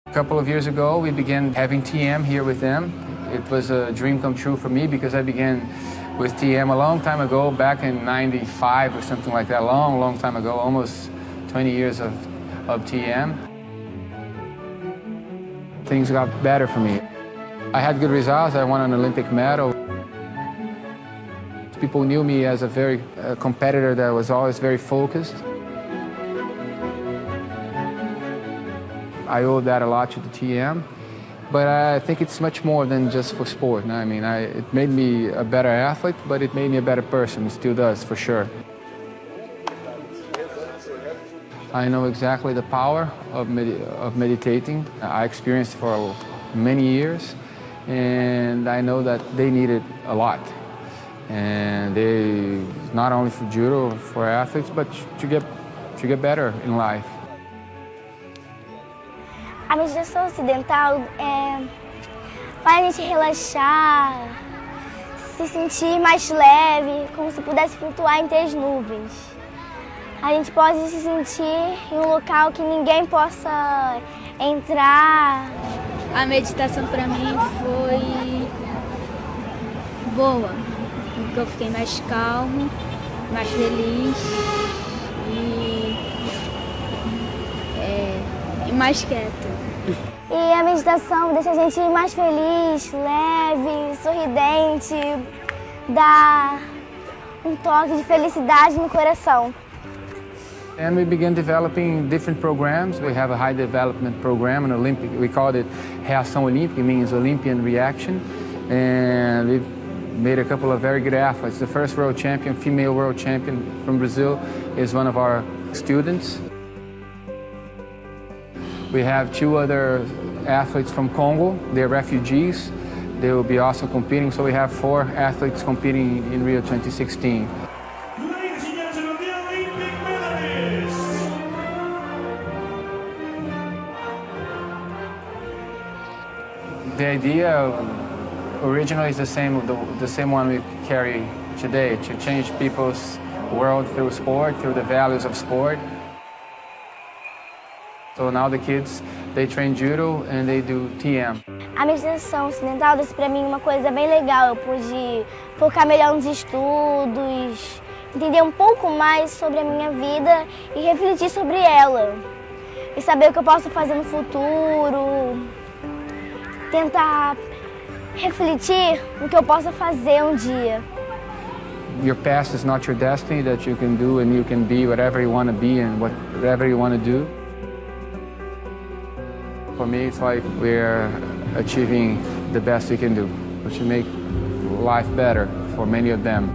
A couple of years ago, we began having TM here with them. It was a dream come true for me because I began with TM a long time ago, back in '95 or something like that, long time ago, almost 20 years of TM. Things got better for me. I had good results. I won an Olympic medal. People knew me as a competitor that was always very focused. I owe that a lot to the TM, but I think it's much more than just for sport. I mean, it made me a better athlete, but it made me a better person. It still does, for sure. I know exactly the power of meditating. I experienced it for many years, and I know that they need it a lot. And they, not only for judo, for athletes, but to get better in life. A meditação ocidental faz a gente relaxar, se sentir mais leve, como se pudesse flutuar entre as nuvens. A gente pode se sentir em um local que ninguém possa entrar. A meditação para mim foi boa, porque eu fiquei mais calmo, mais feliz e mais quieto. E a meditação deixa a gente mais feliz, leve, sorridente, dá um toque de felicidade no coração. And we began developing different programs. We have a high development program, an Olympic, we called it Reação Olímpica, it means Olympian reaction. And we've made a couple of very good athletes. The first world champion, female world champion from Brazil is one of our students. We have two other athletes from Congo. They're refugees. They will be also competing. So we have 4 athletes competing in Rio 2016. Ladies and gentlemen, the Olympic medalists. The idea originally is the same one we carry today, to change people's world through sport, through the values of sport. So now the kids, they train judo and they do TM. A meditação ocidental disse para mim uma coisa bem legal. Eu pude focar melhor nos estudos, entender um pouco mais sobre a minha vida e refletir sobre ela. E saber o que eu posso fazer no futuro, tentar refletir no que eu possa fazer um dia. Your past is not your destiny, that you can do and you can be whatever you want to be and whatever you want to do. For me, it's like we're achieving the best we can do, to make life better for many of them.